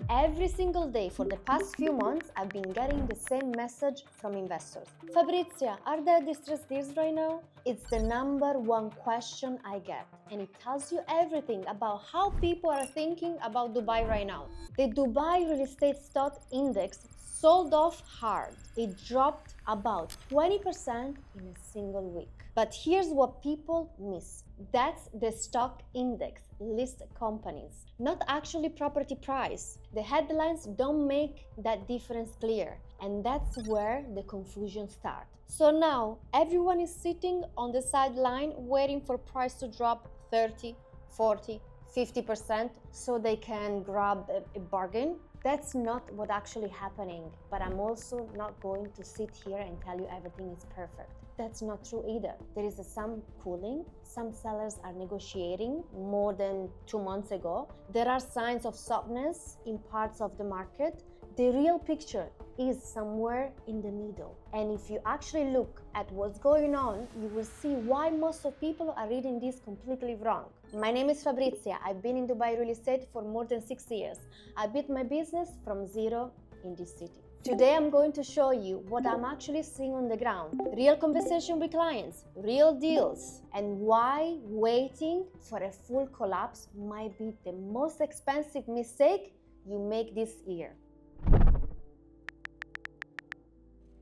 Every single day for the past few months, I've been getting the same message from investors. Fabrizia, are there distressed deals right now? It's the number one question I get, and it tells you everything about how people are thinking about Dubai right now. The Dubai Real Estate Stock Index sold off hard. It dropped about 20% in a single week. But here's what people miss. That's the stock index, list companies, not actually property price. The headlines don't make that difference clear, and that's where the confusion starts. So now everyone is sitting on the sideline waiting for price to drop 30, 40, 50% so they can grab a bargain. That's not what actually happening, but I'm also not going to sit here and tell you everything is perfect. That's not true either. There is some cooling. Some sellers are negotiating more than 2 months ago. There are signs of softness in parts of the market. The real picture is somewhere in the middle. And if you actually look at what's going on, you will see why most of people are reading this completely wrong. My name is Fabrizia. I've been in Dubai real estate for more than 6 years. I built my business from zero in this city. Today I'm going to show you what I'm actually seeing on the ground. Real conversation with clients, real deals, and why waiting for a full collapse might be the most expensive mistake you make this year.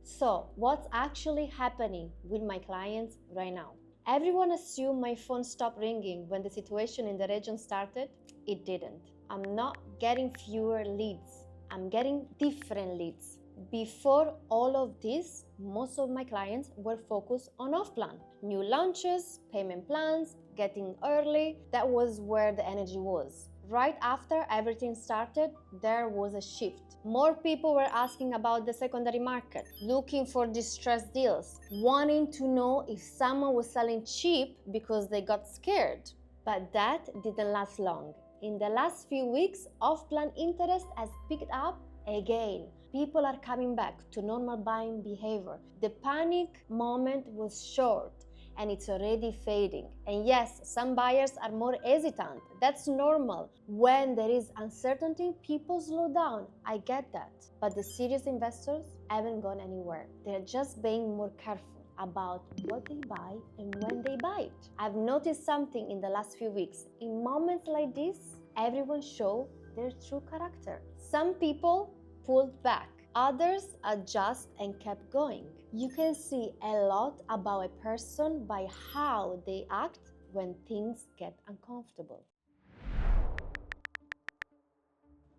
So, what's actually happening with my clients right now? Everyone assumed my phone stopped ringing when the situation in the region started. It didn't. I'm not getting fewer leads. I'm getting different leads. Before all of this, most of my clients were focused on off-plan. New launches, payment plans, getting early. That was where the energy was. Right after everything started, there was a shift. More people were asking about the secondary market, looking for distressed deals, wanting to know if someone was selling cheap because they got scared. But that didn't last long. In the last few weeks, off-plan interest has picked up again. People are coming back to normal buying behavior. The panic moment was short and it's already fading. And yes, some buyers are more hesitant. That's normal. When there is uncertainty, people slow down. I get that. But the serious investors haven't gone anywhere. They're just being more careful about what they buy and when they buy it. I've noticed something in the last few weeks. In moments like this, everyone shows their true character. Some people pulled back. Others adjust and kept going. You can see a lot about a person by how they act when things get uncomfortable.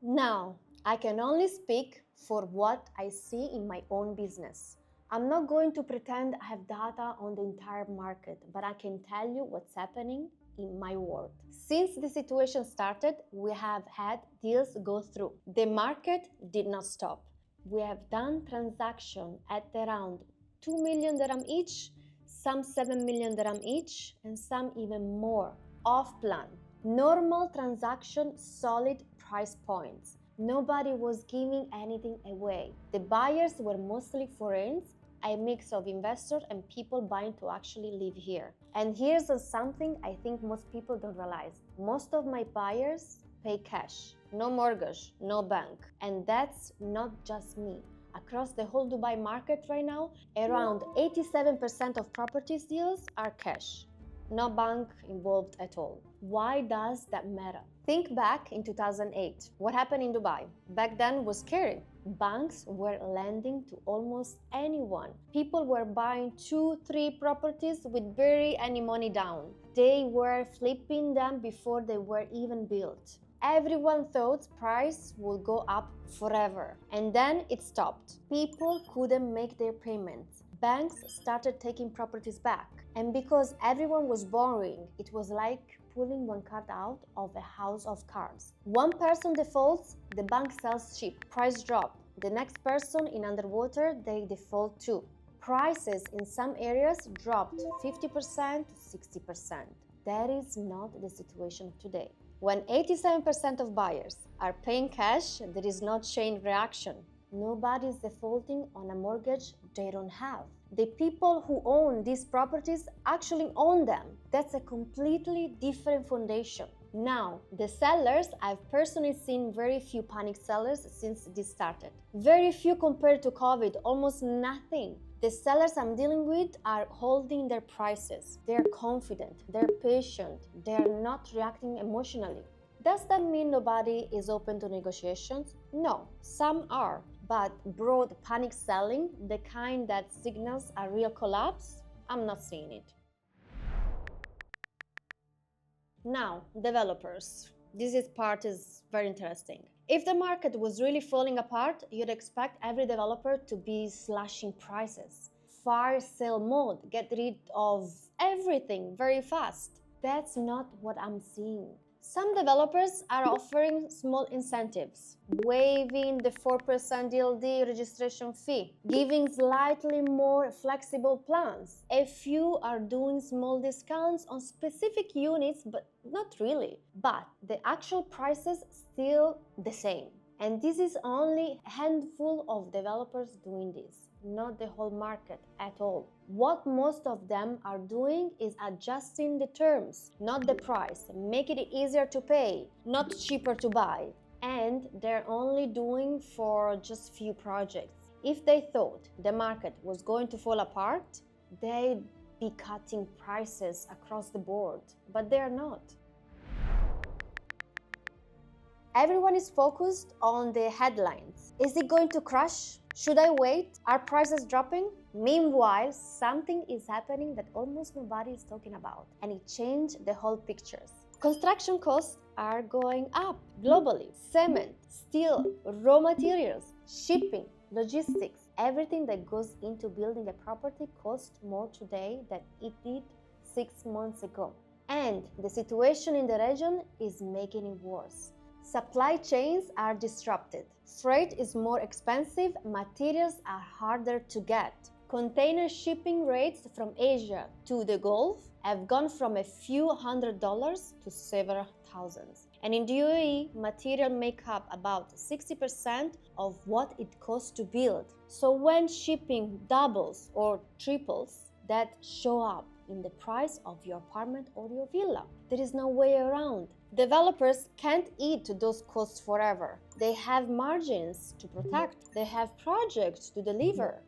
Now, I can only speak for what I see in my own business. I'm not going to pretend I have data on the entire market, but I can tell you what's happening in my world. Since the situation started, we have had deals go through. The market did not stop. We have done transactions at around 2 million dirham each, some 7 million dirham each, and some even more off plan. Normal transaction, solid price points. Nobody was giving anything away. The buyers were mostly foreigners, a mix of investors and people buying to actually live here. And here's something I think most people don't realize. Most of my buyers pay cash, no mortgage, no bank. And that's not just me. Across the whole Dubai market right now, around 87% of properties deals are cash. No bank involved at all. Why does that matter? Think back in 2008. What happened in Dubai? Back then was scary. Banks were lending to almost anyone. People were buying 2-3 properties with barely any money down. They were flipping them before they were even built. Everyone thought price would go up forever, and then it stopped. People couldn't make their payments. Banks started taking properties back, and because everyone was borrowing, it was like pulling one card out of a house of cards. One person defaults, the bank sells cheap, price drop. The next person in underwater, they default too. Prices in some areas dropped 50% to 60%. That is not the situation of today. When 87% of buyers are paying cash, there is no chain reaction. Nobody is defaulting on a mortgage they don't have. The people who own these properties actually own them. That's a completely different foundation. Now, the sellers, I've personally seen very few panic sellers since this started. Very few compared to COVID, almost nothing. The sellers I'm dealing with are holding their prices. They're confident, they're patient, they're not reacting emotionally. Does that mean nobody is open to negotiations? No, some are. But broad panic selling, the kind that signals a real collapse, I'm not seeing it. Now, developers. This part is very interesting. If the market was really falling apart, you'd expect every developer to be slashing prices. Fire sale mode, get rid of everything very fast. That's not what I'm seeing. Some developers are offering small incentives, waiving the 4% DLD registration fee, giving slightly more flexible plans. A few are doing small discounts on specific units, but not really. But the actual prices still the same. And this is only a handful of developers doing this, not the whole market at all. What most of them are doing is adjusting the terms, not the price, make it easier to pay, not cheaper to buy. And they're only doing for just few projects. If they thought the market was going to fall apart, they'd be cutting prices across the board, but they're not. Everyone is focused on the headlines. Is it going to crash? Should I wait? Are prices dropping? Meanwhile, something is happening that almost nobody is talking about, and it changed the whole pictures. Construction costs are going up globally. Cement, steel, raw materials, shipping, logistics, everything that goes into building a property costs more today than it did 6 months ago. And the situation in the region is making it worse. Supply chains are disrupted. Freight is more expensive, materials are harder to get. Container shipping rates from Asia to the Gulf have gone from a few $100s to several thousands. And in the UAE, material make up about 60% of what it costs to build. So when shipping doubles or triples, that show up in the price of your apartment or your villa. There is no way around. Developers can't eat those costs forever. They have margins to protect. They have projects to deliver.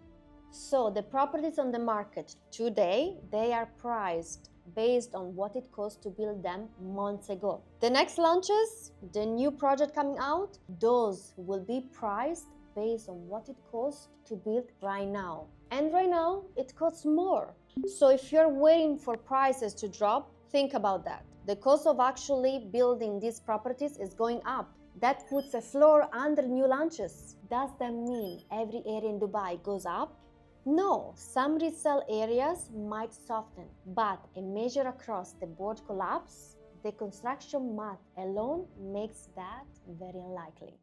So the properties on the market today, they are priced based on what it cost to build them months ago. The next launches, the new project coming out, those will be priced based on what it costs to build right now. And right now, it costs more. So if you're waiting for prices to drop, think about that. The cost of actually building these properties is going up. That puts a floor under new launches. Does that mean every area in Dubai goes up? No, some resale areas might soften, but a major across the board collapse, the construction math alone makes that very unlikely.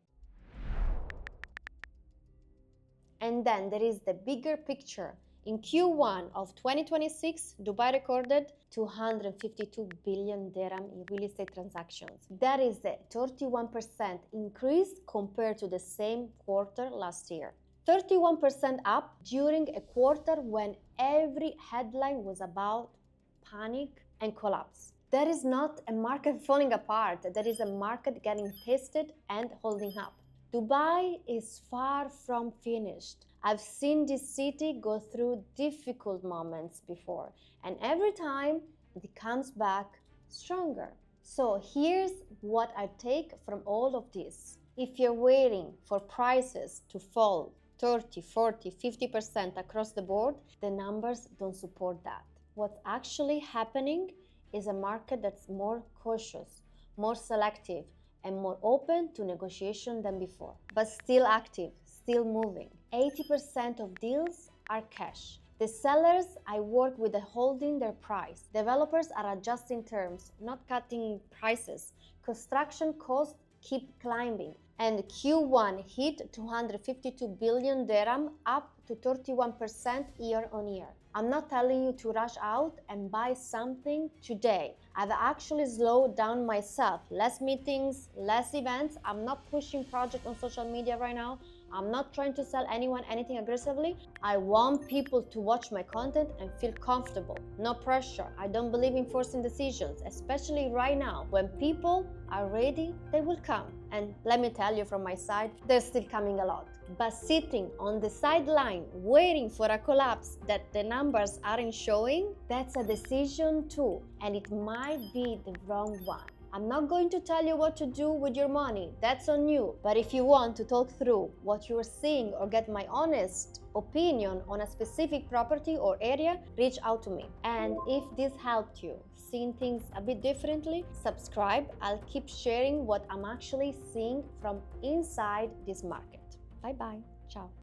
And then there is the bigger picture. In Q1 of 2026, Dubai recorded 252 billion dirham in real estate transactions. That is a 31% increase compared to the same quarter last year. 31% up during a quarter when every headline was about panic and collapse. That is not a market falling apart, that is a market getting tested and holding up. Dubai is far from finished. I've seen this city go through difficult moments before, and every time it comes back stronger. So here's what I take from all of this. If you're waiting for prices to fall 30, 40, 50% across the board, the numbers don't support that. What's actually happening is a market that's more cautious, more selective, and more open to negotiation than before, but still active, still moving. 80% of deals are cash. The sellers I work with are holding their price. Developers are adjusting terms, not cutting prices. Construction costs keep climbing. And Q1 hit 252 billion dirham, up to 31% year on year. I'm not telling you to rush out and buy something today. I've actually slowed down myself. Less meetings, less events. I'm not pushing project on social media right now. I'm not trying to sell anyone anything aggressively. I want people to watch my content and feel comfortable. No pressure. I don't believe in forcing decisions, especially right now. When people are ready, they will come. And let me tell you from my side, they're still coming a lot. But sitting on the sideline waiting for a collapse that the numbers aren't showing, that's a decision too. And it might be the wrong one. I'm not going to tell you what to do with your money, that's on you. But if you want to talk through what you're seeing or get my honest opinion on a specific property or area, reach out to me. And if this helped you seeing things a bit differently, subscribe. I'll keep sharing what I'm actually seeing from inside this market. Bye bye. Ciao.